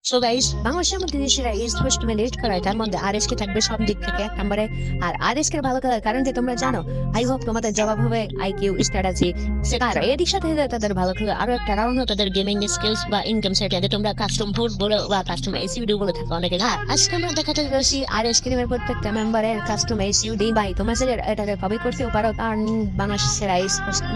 So guys, বাংলাদেশের মধ্যে যে সেরা ইস্ট ওয়েস্ট লিস্ট করা হয়, তার মধ্যে আরএসকে থাকবে সব দিক থেকে এক নম্বরে। আর আরএসকে ভালো করার কারণ যে তোমরা জানো, আই হোপ তোমাদের জবাব হবে আইকিউ স্ট্র্যাটেজি। আর এদিক সাথে তাদের ভালো খেলে আরো একটা কারণ হলো তাদের গেমিং স্কিলস বা ইনকাম সেট, যাতে তোমরা কাস্টম হুড বলে বা কাস্টম এসইউডি বলে থাকো অনেকে। আর আজকে আমরা দেখাতে যাচ্ছি আরএসকে টিমের প্রত্যেকটা মেম্বারের কাস্টম এসইউডি। ভাই তোমরা চাইলে এটাকে কপি করতেও পারো, কারণ বাংলাদেশের সেরা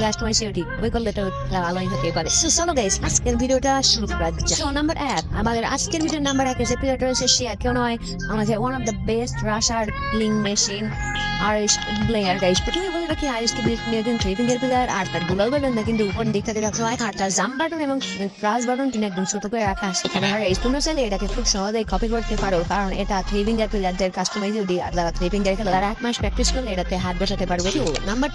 কাস্টম এসইউডি কপি করলে তো ভালোই হতে পারে। সো চলো গাইস, আজকের ভিডিওটা শুরু করা যাক। সো নাম্বার 1, আমাদের আজকের ভিডিও নাম্বার 1 যে প্লেয়ারটা রয়েছে সে আর কেউ নয়, আমাদের one of the best rusher killing machine Arish player. Guys প্রথমে বলে রাখি, আরিশকে একজন থ্রি ফিঙ্গার প্লেয়ার, আর তার গ্লোবাল বাটন না কিন্তু উপর দিক থেকে রাখা হয়, আর তার জাম্প বাটন এবং ক্রাশ বাটন তিনি একদম ছোট করে রাখা সেখানে। আর এই তোমরা চাইলে এটাকে খুব সহজেই কপি করতে পারো, কারণ এটা থ্রি ফিঙ্গার প্লেয়ারদের কাস্টমাইজেবল। আর যারা থ্রি ফিঙ্গার খেলে তারা 1 মাস প্র্যাকটিস করলে এটাতে হাত বসাতে পারবে। নাম্বার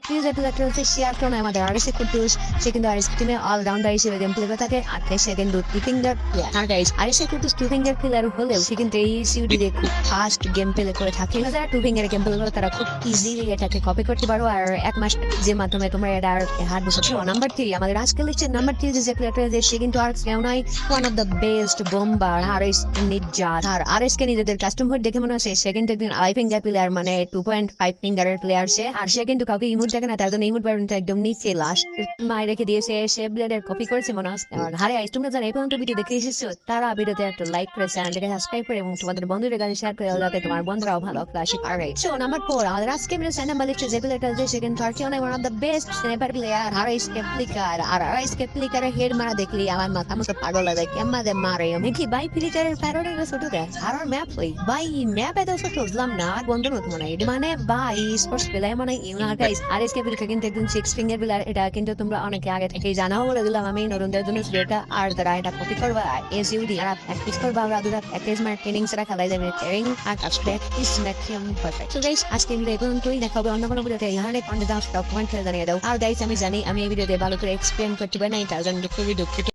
2 যে প্লেয়ারটা রয়েছে সে আর কেউ নয়, আমাদের আরএসকে কুদ্দুস। সে কিন্তু আরএসকে টিমে অলরাউন্ডার হিসেবে গেম প্লে করে থাকে, আর সে কিন্তু টু ফিঙ্গার প্লেয়ার। আর গাইস আরএসকে কুদ্দুস টু ফিঙ্গার প্লেয়ার হলেও সে কিন্তু এই সিউডি দিয়ে খুব ফাস্ট গেম প্লে করে থাকে। যারা টু ফিঙ্গার গেম প্লে করে তারা খুব ইজিলি এটাকে কপি করতে পারো, আর 1 মাস যে মাধ্যমে তোমরা এটা হাত বসাতে। নাম্বার 3, আমাদের আজকাল লিস্টের নাম্বার 3 যে প্লেয়ারটা সে কিন্তু আর কেউ নয়, one of the best bomber RS নির্জা। আর আরএসকে নিজেদের কাস্টম হুড দেখে মনে হচ্ছে সে কিন্তু একজন আই ফিঙ্গার প্লেয়ার, মানে 2.5 ফিঙ্গারের প্লেয়ার সে। আর সে কিন্তু কাউকে ইমোট দেখে না, তার জন্য ইমোট বাটনটা একদম নিচে লাস্ট মাই রেখে দিয়েছে। সে ব্লেডের কপি করেছে মনে হচ্ছে। আর হারে আইস, তোমরা যারা এই পর্যন্ত ভিডিও দেখে এসেছো তারা ভিডিওতে একটা লাইক করে চ্যানেলটাকে সাবস্ক্রাইব করে এবং তোমাদের বন্ধুদের কাছে শেয়ার করে, যাতে তোমার বন্ধুরাও ভালো ক্লাসে পারে। সো নাম্বার 4, আমাদের আজকে ভিডিও নাম্বার লিস্টে যে প্লেয়ারটা আছে সে কিন্তু আর কেউ নয়, one of the best sniper player আরএসকে প্লিকার। আর আরএসকে প্লিকারের হেড মারা দেখলি আমার মাথা মতো পাগল লাগে, কেমন মারে আমি কি ভাই প্লিকারের প্যারোডের ছোট দেয় আর ম্যাপ হই ভাই ম্যাপ এত ছোট বুঝলাম না। বন্ধু নতুন মনে হয় মানে ভাই স্পোর্টস প্লেয়ার মানে গাইস আরএসকে প্লিকার কিন্তু একদম 6 ফিঙ্গার প্লেয়ার। এটা কিন্তু তোমরা অনেকে আগে থেকেই জানাও, বলে দিলাম আমি নতুনদের জন্য ভিডিওটা। আর যারা এটা কপি করবা এসইউডি আর প্র্যাকটিস করবা, আমরা দুটা প্র্যাকটিস মানে ট্রেনিং সেটা খেলাই যাবে, ট্রেনিং আর practice maximum perfect. So guys আজকে ভিডিও এখন তুই দেখাবো অন্য কোনো ভিডিওতে ইহানে কন্টেন্ট দাও, কমেন্ট করে জানিয়ে দাও। আর গাইস আমি জানি আমি এই ভিডিওতে ভালো করে এক্সপ্লেইন করতে পারি না, তার জন্য দুঃখিত।